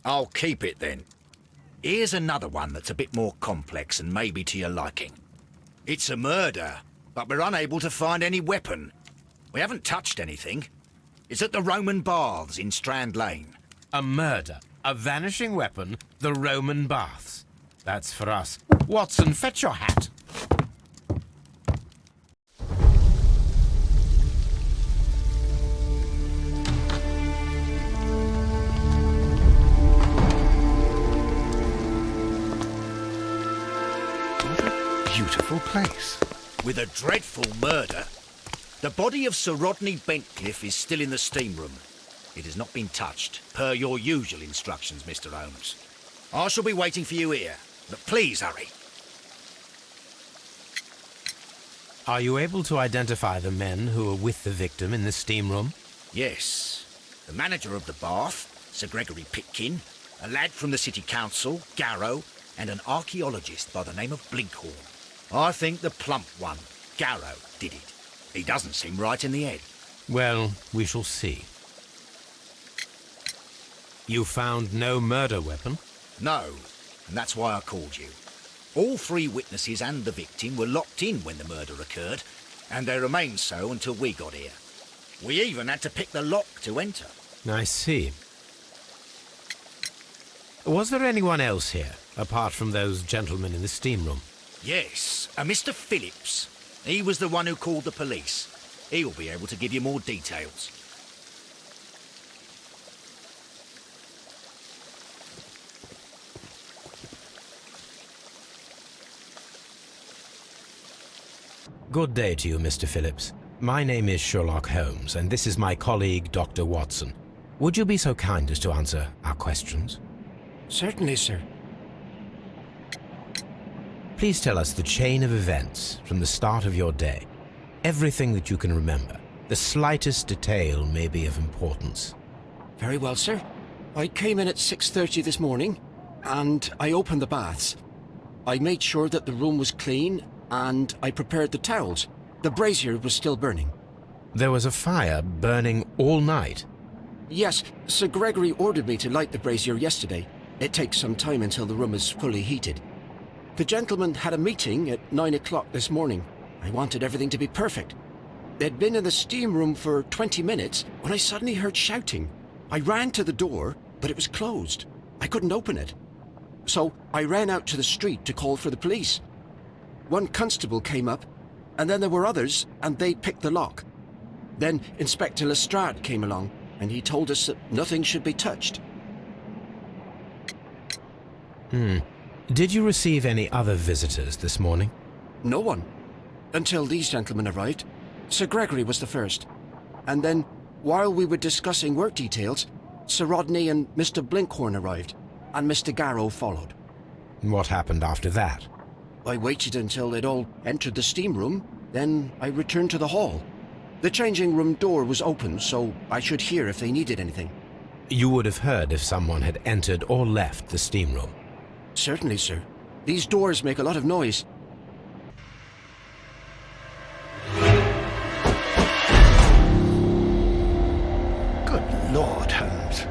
I'll keep it then. Here's another one that's a bit more complex and maybe to your liking. It's a murder, but we're unable to find any weapon. We haven't touched anything. It's at the Roman Baths in Strand Lane. A murder, a vanishing weapon, the Roman Baths. That's for us. Watson, fetch your hat. Beautiful place. With a dreadful murder. The body of Sir Rodney Bentcliffe is still in the steam room. It has not been touched, per your usual instructions, Mr. Holmes. I shall be waiting for you here, but please hurry. Are you able to identify the men who were with the victim in the steam room? Yes. The manager of the bath, Sir Gregory Pitkin, a lad from the City Council, Garrow, and an archaeologist by the name of Blinkhorn. I think the plump one, Garrow, did it. He doesn't seem right in the head. Well, we shall see. You found no murder weapon? No, and that's why I called you. All three witnesses and the victim were locked in when the murder occurred, and they remained so until we got here. We even had to pick the lock to enter. I see. Was there anyone else here, apart from those gentlemen in the steam room? Yes, a Mr. Phillips. He was the one who called the police. He'll be able to give you more details. Good day to you, Mr. Phillips. My name is Sherlock Holmes, and this is my colleague, Dr. Watson. Would you be so kind as to answer our questions? Certainly, sir. Please tell us the chain of events from the start of your day. Everything that you can remember. The slightest detail may be of importance. Very well, sir. I came in at 6:30 this morning, and I opened the baths. I made sure that the room was clean, and I prepared the towels. The brazier was still burning. There was a fire burning all night. Yes, Sir Gregory ordered me to light the brazier yesterday. It takes some time until the room is fully heated. The gentleman had a meeting at 9 o'clock this morning. I wanted everything to be perfect. They'd been in the steam room for 20 minutes when I suddenly heard shouting. I ran to the door, but it was closed. I couldn't open it. So I ran out to the street to call for the police. One constable came up, and then there were others, and they picked the lock. Then Inspector Lestrade came along, and he told us that nothing should be touched. Did you receive any other visitors this morning? No one. Until these gentlemen arrived. Sir Gregory was the first. And then, while we were discussing work details, Sir Rodney and Mr. Blinkhorn arrived, and Mr. Garrow followed. What happened after that? I waited until they'd all entered the steam room, then I returned to the hall. The changing room door was open, so I should hear if they needed anything. You would have heard if someone had entered or left the steam room. Certainly, sir. These doors make a lot of noise. Good Lord, Holmes.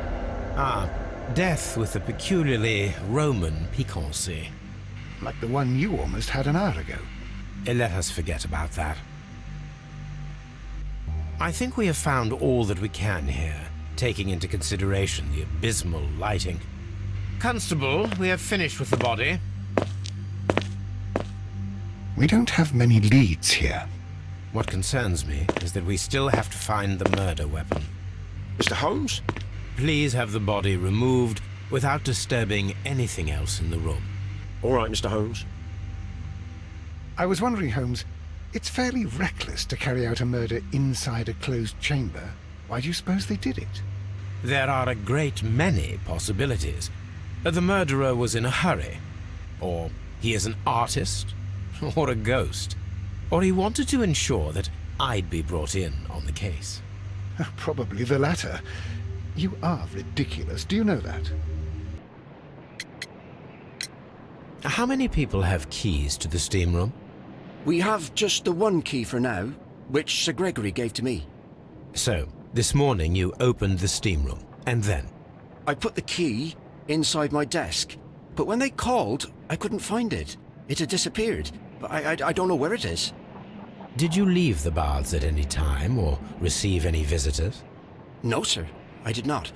Ah, death with a peculiarly Roman piquancy. Like the one you almost had an hour ago. Let us forget about that. I think we have found all that we can here, taking into consideration the abysmal lighting. Constable, we have finished with the body. We don't have many leads here. What concerns me is that we still have to find the murder weapon. Mr. Holmes? Please have the body removed without disturbing anything else in the room. All right, Mr. Holmes. I was wondering, Holmes, it's fairly reckless to carry out a murder inside a closed chamber. Why do you suppose they did it? There are a great many possibilities. The murderer was in a hurry, or he is an artist, or a ghost, or he wanted to ensure that I'd be brought in on the case. Probably the latter. You are ridiculous, do you know that? How many people have keys to the steam room? We have just the one key for now, which Sir Gregory gave to me. So, this morning you opened the steam room, and then? I put the key inside my desk. But when they called, I couldn't find it. It had disappeared. I don't know where it is. Did you leave the baths at any time or receive any visitors? No, sir. I did not.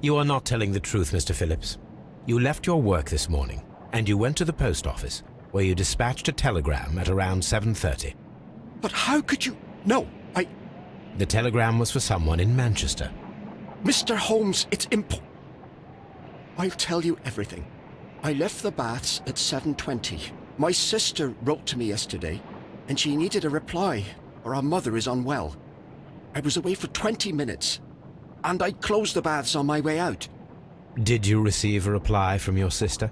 You are not telling the truth, Mr. Phillips. You left your work this morning, and you went to the post office, where you dispatched a telegram at around 7:30. But how could you... No, The telegram was for someone in Manchester. Mr. Holmes, it's I'll tell you everything. I left the baths at 7:20. My sister wrote to me yesterday, and she needed a reply, or our mother is unwell. I was away for 20 minutes, and I closed the baths on my way out. Did you receive a reply from your sister?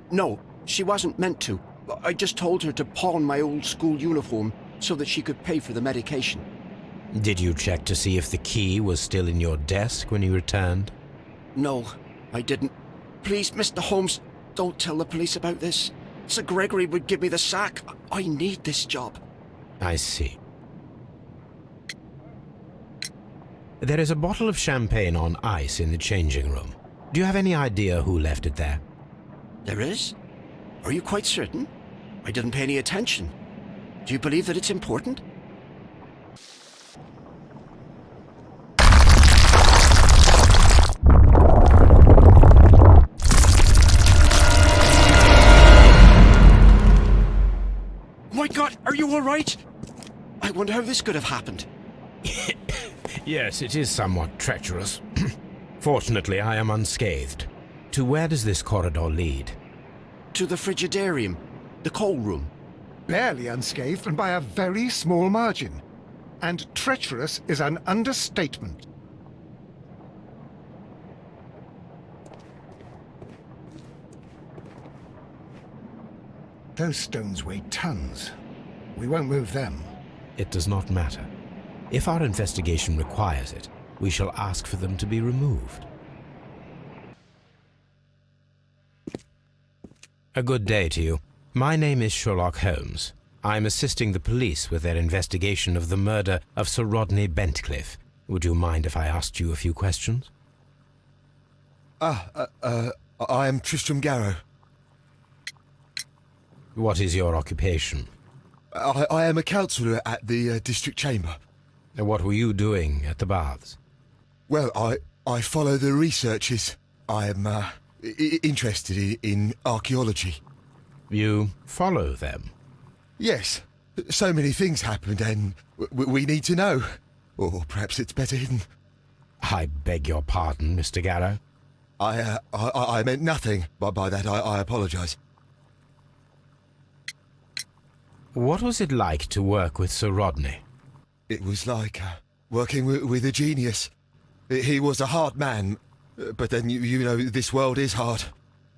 No, she wasn't meant to. I just told her to pawn my old school uniform so that she could pay for the medication. Did you check to see if the key was still in your desk when you returned? No, I didn't. Please, Mr. Holmes, don't tell the police about this. Sir Gregory would give me the sack. I need this job. I see. There is a bottle of champagne on ice in the changing room. Do you have any idea who left it there? There is? Are you quite certain? I didn't pay any attention. Do you believe that it's important? My God, are you all right? I wonder how this could have happened. Yes, it is somewhat treacherous. Fortunately, I am unscathed. To where does this corridor lead? To the frigidarium, the coal room. Barely unscathed and by a very small margin. And treacherous is an understatement. Those stones weigh tons. We won't move them. It does not matter. If our investigation requires it, we shall ask for them to be removed. A good day to you. My name is Sherlock Holmes. I am assisting the police with their investigation of the murder of Sir Rodney Bentcliffe. Would you mind if I asked you a few questions? I am Tristram Garrow. What is your occupation? I am a counsellor at the district chamber. What were you doing at the baths? Well, I follow the researches. I am interested in archaeology. You follow them? Yes. So many things happened and we need to know. Or perhaps it's better hidden. I beg your pardon, Mr. Garrow. I meant nothing by that. I apologise. What was it like to work with Sir Rodney? It was like working with a genius. He was a hard man, but then you know this world is hard.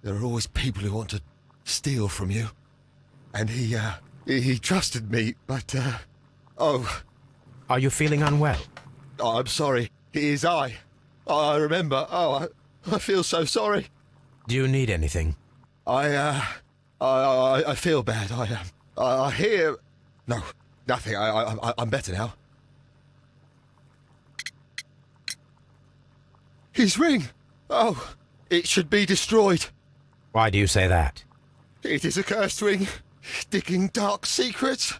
There are always people who want to steal from you. And he trusted me, but oh. Are you feeling unwell? Oh, I'm sorry. It is I remember. Oh, I feel so sorry. Do you need anything? I feel bad. I hear... No, nothing. I'm better now. His ring! Oh, it should be destroyed. Why do you say that? It is a cursed ring, digging dark secrets.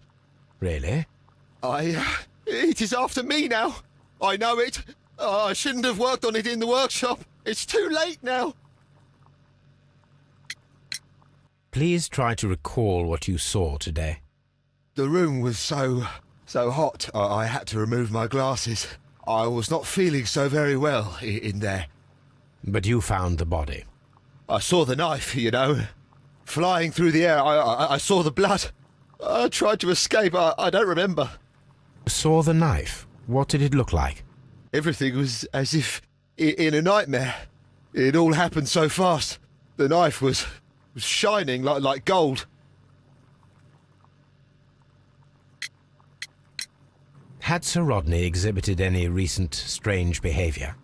Really? It is after me now. I know it. I shouldn't have worked on it in the workshop. It's too late now. Please try to recall what you saw today. The room was so hot, I had to remove my glasses. I was not feeling so very well in there. But you found the body. I saw the knife, you know, flying through the air. I saw the blood. I tried to escape. I don't remember. Saw the knife? What did it look like? Everything was as if in a nightmare. It all happened so fast. The knife was shining like gold. Had Sir Rodney exhibited any recent strange behaviour?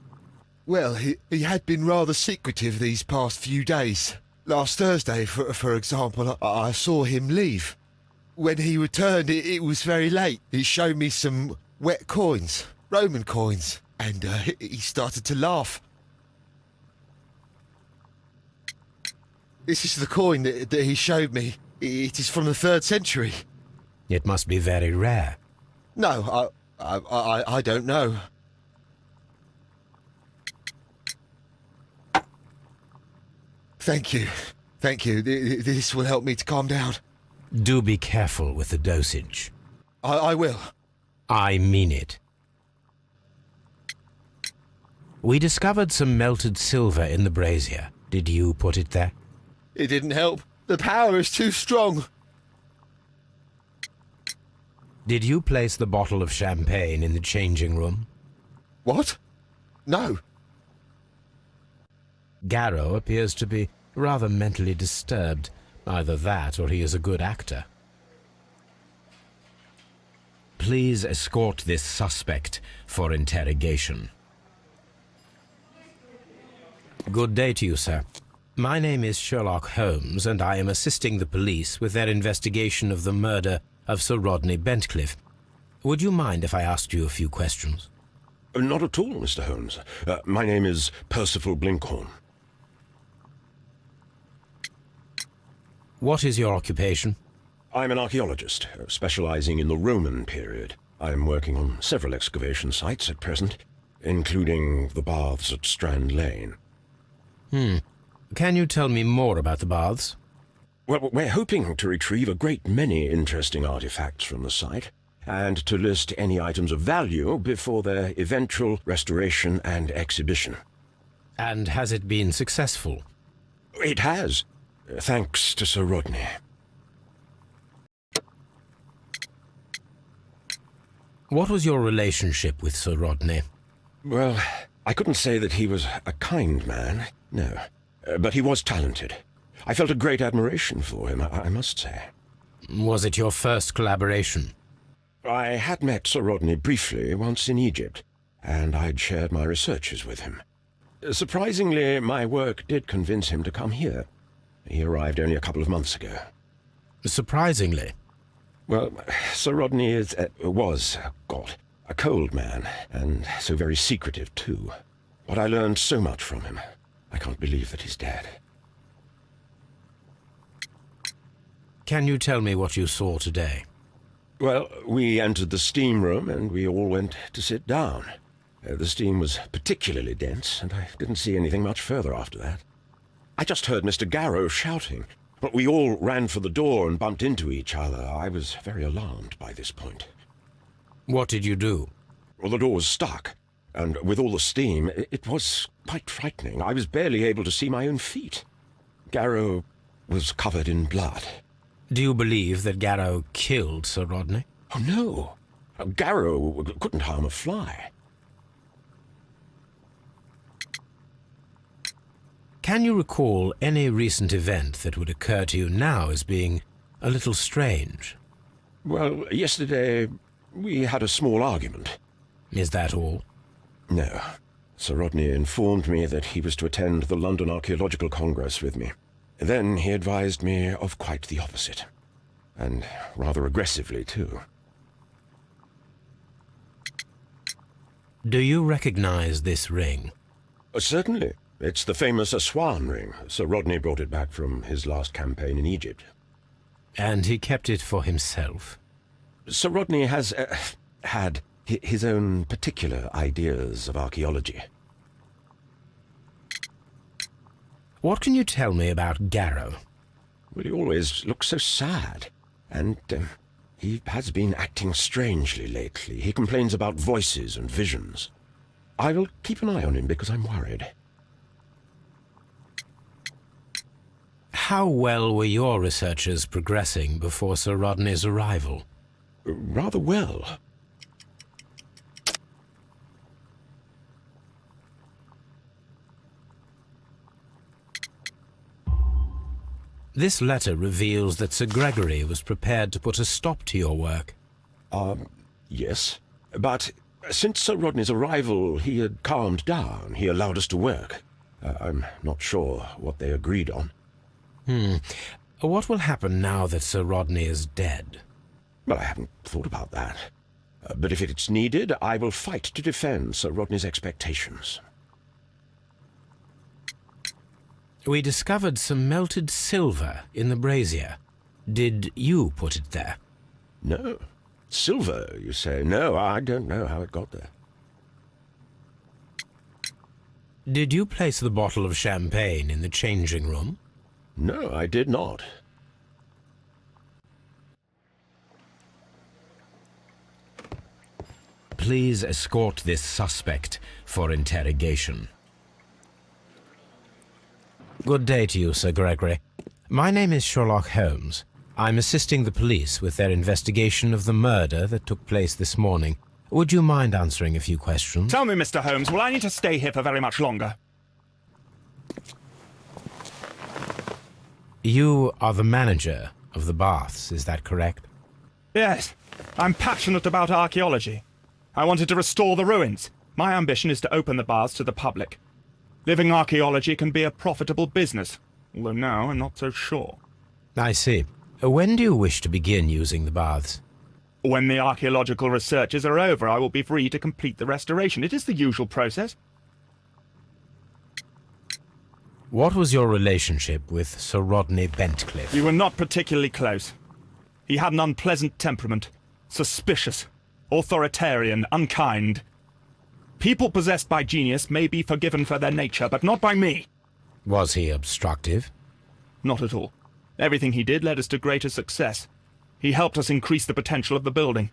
Well, he had been rather secretive these past few days. Last Thursday, for example, I saw him leave. When he returned, it was very late. He showed me some wet coins, Roman coins. and he started to laugh. This is the coin that he showed me. It is from the 3rd century. It must be very rare. No, I don't know. Thank you. Thank you. This will help me to calm down. Do be careful with the dosage. I will. I mean it. We discovered some melted silver in the brazier. Did you put it there? It didn't help. The power is too strong. Did you place the bottle of champagne in the changing room? What? No. Garrow appears to be rather mentally disturbed. Either that, or he is a good actor. Please escort this suspect for interrogation. Good day to you, sir. My name is Sherlock Holmes, and I am assisting the police with their investigation of the murder of Sir Rodney Bentcliffe. Would you mind if I asked you a few questions? Not at all, Mr. Holmes. My name is Percival Blinkhorn. What is your occupation? I'm an archaeologist, specializing in the Roman period. I'm working on several excavation sites at present, including the baths at Strand Lane. Can you tell me more about the baths? Well, we're hoping to retrieve a great many interesting artifacts from the site, and to list any items of value before their eventual restoration and exhibition. And has it been successful? It has, thanks to Sir Rodney. What was your relationship with Sir Rodney? Well, I couldn't say that he was a kind man, no. But he was talented. I felt a great admiration for him, I must say. Was it your first collaboration? I had met Sir Rodney briefly once in Egypt, and I'd shared my researches with him. Surprisingly, my work did convince him to come here. He arrived only a couple of months ago. Surprisingly? Well, Sir Rodney was a cold man, and so very secretive too. But I learned so much from him. I can't believe that he's dead. Can you tell me what you saw today? Well, we entered the steam room and we all went to sit down. The steam was particularly dense, and I didn't see anything much further after that. I just heard Mr. Garrow shouting, but we all ran for the door and bumped into each other. I was very alarmed by this point. What did you do? Well, the door was stuck, and with all the steam, it was quite frightening. I was barely able to see my own feet. Garrow was covered in blood. Do you believe that Garrow killed Sir Rodney? Oh, no. Garrow couldn't harm a fly. Can you recall any recent event that would occur to you now as being a little strange? Well, yesterday we had a small argument. Is that all? No. Sir Rodney informed me that he was to attend the London Archaeological Congress with me. Then he advised me of quite the opposite. And rather aggressively, too. Do you recognize this ring? Certainly. It's the famous Aswan ring. Sir Rodney brought it back from his last campaign in Egypt. And he kept it for himself? Sir Rodney has had his own particular ideas of archaeology. What can you tell me about Garrow? Well, he always looks so sad. And he has been acting strangely lately. He complains about voices and visions. I will keep an eye on him because I'm worried. How well were your researches progressing before Sir Rodney's arrival? Rather well. This letter reveals that Sir Gregory was prepared to put a stop to your work. Yes. But since Sir Rodney's arrival, he had calmed down. He allowed us to work. I'm not sure what they agreed on. What will happen now that Sir Rodney is dead? Well, I haven't thought about that. But if it's needed, I will fight to defend Sir Rodney's expectations. We discovered some melted silver in the brazier. Did you put it there? No. Silver, you say? No, I don't know how it got there. Did you place the bottle of champagne in the changing room? No, I did not. Please escort this suspect for interrogation. Good day to you, Sir Gregory. My name is Sherlock Holmes. I'm assisting the police with their investigation of the murder that took place this morning. Would you mind answering a few questions? Tell me, Mr. Holmes, will I need to stay here for very much longer? You are the manager of the baths, is that correct? Yes. I'm passionate about archaeology. I wanted to restore the ruins. My ambition is to open the baths to the public. Living archaeology can be a profitable business, although now I'm not so sure. I see. When do you wish to begin using the baths? When the archaeological researches are over, I will be free to complete the restoration. It is the usual process. What was your relationship with Sir Rodney Bentcliffe? We were not particularly close. He had an unpleasant temperament. Suspicious. Authoritarian. Unkind. People possessed by genius may be forgiven for their nature, but not by me. Was he obstructive? Not at all. Everything he did led us to greater success. He helped us increase the potential of the building.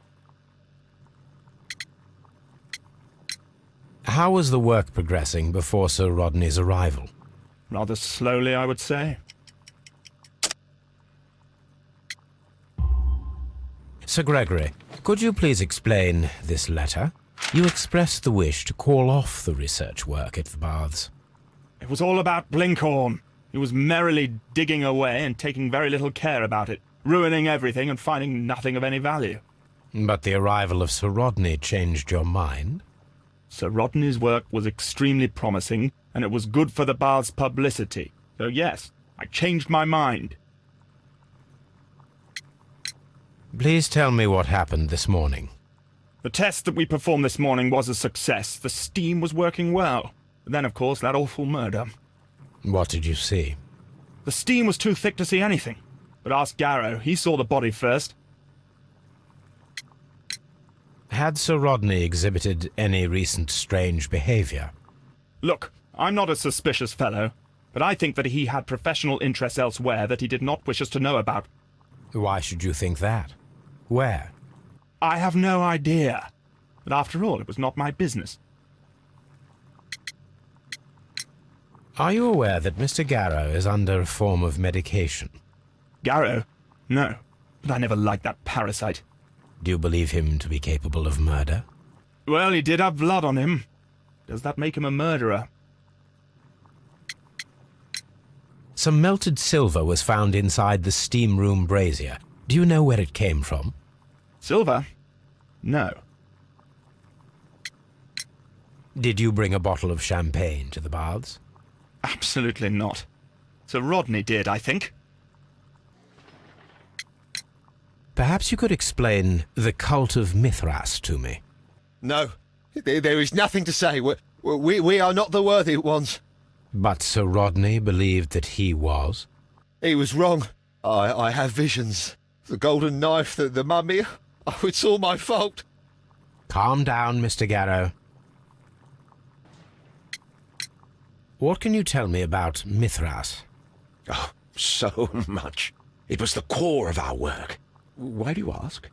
How was the work progressing before Sir Rodney's arrival? Rather slowly, I would say. Sir Gregory, could you please explain this letter? You expressed the wish to call off the research work at the baths. It was all about Blinkhorn. He was merrily digging away and taking very little care about it, ruining everything and finding nothing of any value. But the arrival of Sir Rodney changed your mind? Sir Rodney's work was extremely promising, and it was good for the bath's publicity. So yes, I changed my mind. Please tell me what happened this morning. The test that we performed this morning was a success. The steam was working well. But then, of course, that awful murder. What did you see? The steam was too thick to see anything. But ask Garrow. He saw the body first. Had Sir Rodney exhibited any recent strange behavior? Look, I'm not a suspicious fellow, but I think that he had professional interests elsewhere that he did not wish us to know about. Why should you think that? Where? I have no idea. But after all, it was not my business. Are you aware that Mr. Garrow is under a form of medication? Garrow? No. But I never liked that parasite. Do you believe him to be capable of murder? Well, he did have blood on him. Does that make him a murderer? Some melted silver was found inside the steam room brazier. Do you know where it came from? Silver? No. Did you bring a bottle of champagne to the baths? Absolutely not. Sir Rodney did, I think. Perhaps you could explain the cult of Mithras to me. No, there is nothing to say. We are not the worthy ones. But Sir Rodney believed that he was? He was wrong. I have visions. The golden knife, the mummy. Oh, it's all my fault. Calm down, Mr. Garrow. What can you tell me about Mithras? Oh, so much. It was the core of our work. Why do you ask?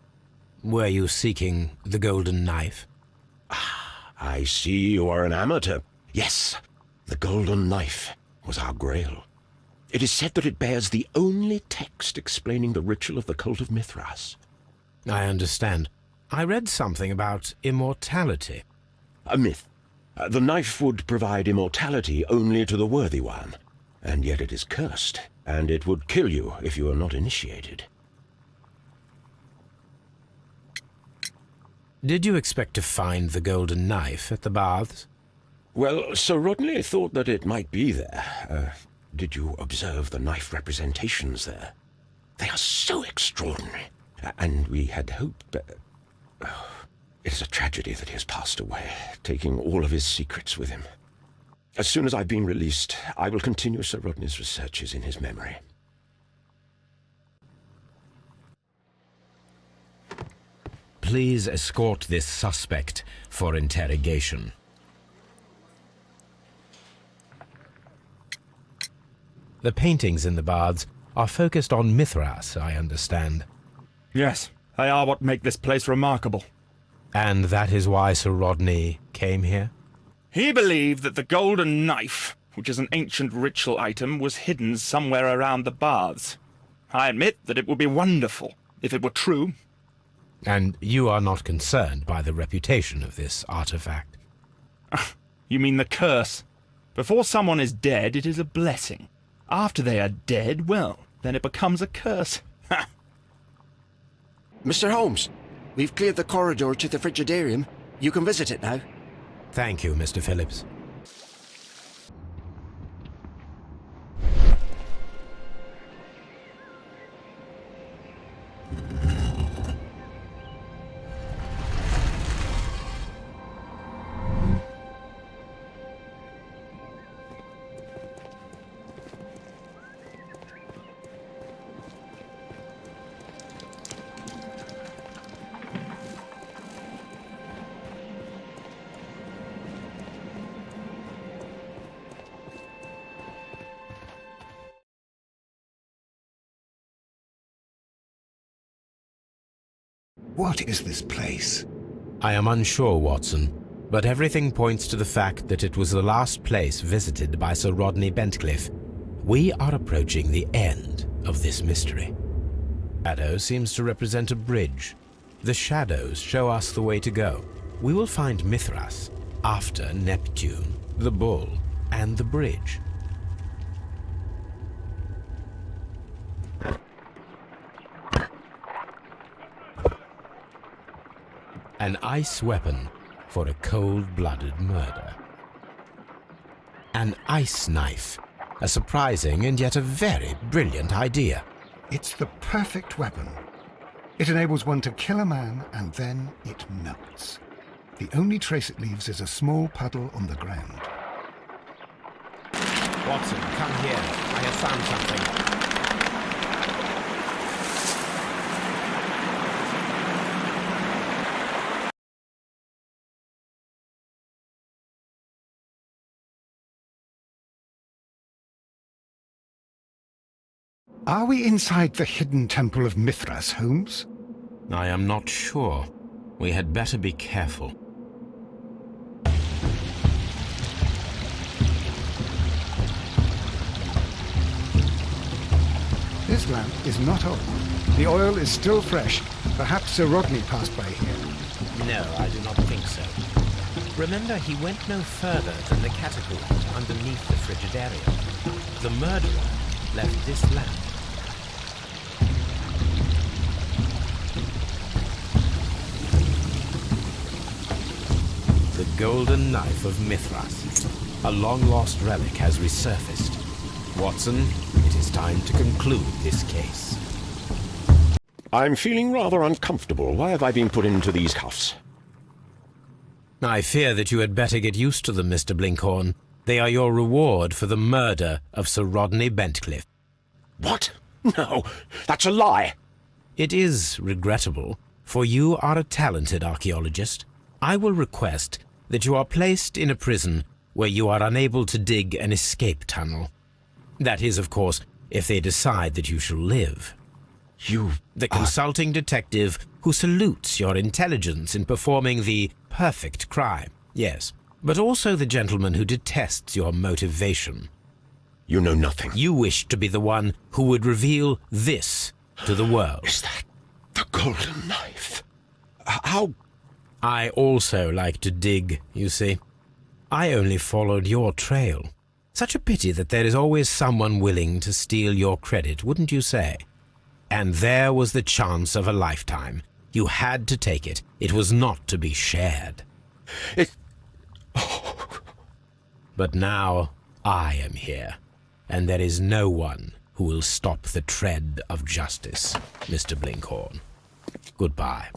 Were you seeking the golden knife? I see you are an amateur. Yes, the golden knife was our grail. It is said that it bears the only text explaining the ritual of the cult of Mithras. I understand. I read something about immortality. A myth. The knife would provide immortality only to the worthy one, and yet it is cursed, and it would kill you if you are not initiated. Did you expect to find the golden knife at the baths? Well, Sir Rodney thought that it might be there. Did you observe the knife representations there? They are so extraordinary, and we had hoped... It is a tragedy that he has passed away, taking all of his secrets with him. As soon as I've been released, I will continue Sir Rodney's researches in his memory. Please escort this suspect for interrogation. The paintings in the baths are focused on Mithras, I understand. Yes, they are what make this place remarkable. And that is why Sir Rodney came here? He believed that the golden knife, which is an ancient ritual item, was hidden somewhere around the baths. I admit that it would be wonderful if it were true. And you are not concerned by the reputation of this artifact? You mean the curse? Before someone is dead, it is a blessing. After they are dead, well, then it becomes a curse. Mr. Holmes, we've cleared the corridor to the frigidarium. You can visit it now. Thank you, Mr. Phillips. What is this place? I am unsure, Watson, but everything points to the fact that it was the last place visited by Sir Rodney Bentcliffe. We are approaching the end of this mystery. Shadow seems to represent a bridge. The shadows show us the way to go. We will find Mithras after Neptune, the bull, and the bridge. An ice weapon for a cold-blooded murder. An ice knife. A surprising and yet a very brilliant idea. It's the perfect weapon. It enables one to kill a man and then it melts. The only trace it leaves is a small puddle on the ground. Watson, come here. I have found something. Are we inside the hidden temple of Mithras, Holmes? I am not sure. We had better be careful. This lamp is not old. The oil is still fresh. Perhaps Sir Rodney passed by here. No, I do not think so. Remember, he went no further than the catacombs underneath the frigidarium. The murderer left this lamp. The golden knife of Mithras. A long-lost relic has resurfaced. Watson, it is time to conclude this case. I'm feeling rather uncomfortable. Why have I been put into these cuffs? I fear that you had better get used to them, Mr. Blinkhorn. They are your reward for the murder of Sir Rodney Bentcliffe. What? No, that's a lie. It is regrettable, for you are a talented archaeologist. I will request that you are placed in a prison where you are unable to dig an escape tunnel. That is, of course, if they decide that you shall live. The consulting detective who salutes your intelligence in performing the perfect crime, yes, but also the gentleman who detests your motivation. You know nothing. You wish to be the one who would reveal this to the world. Is that the golden knife? How? I also like to dig, you see. I only followed your trail. Such a pity that there is always someone willing to steal your credit, wouldn't you say? And there was the chance of a lifetime. You had to take it. It was not to be shared. But now I am here, and there is no one who will stop the tread of justice, Mr. Blinkhorn. Goodbye.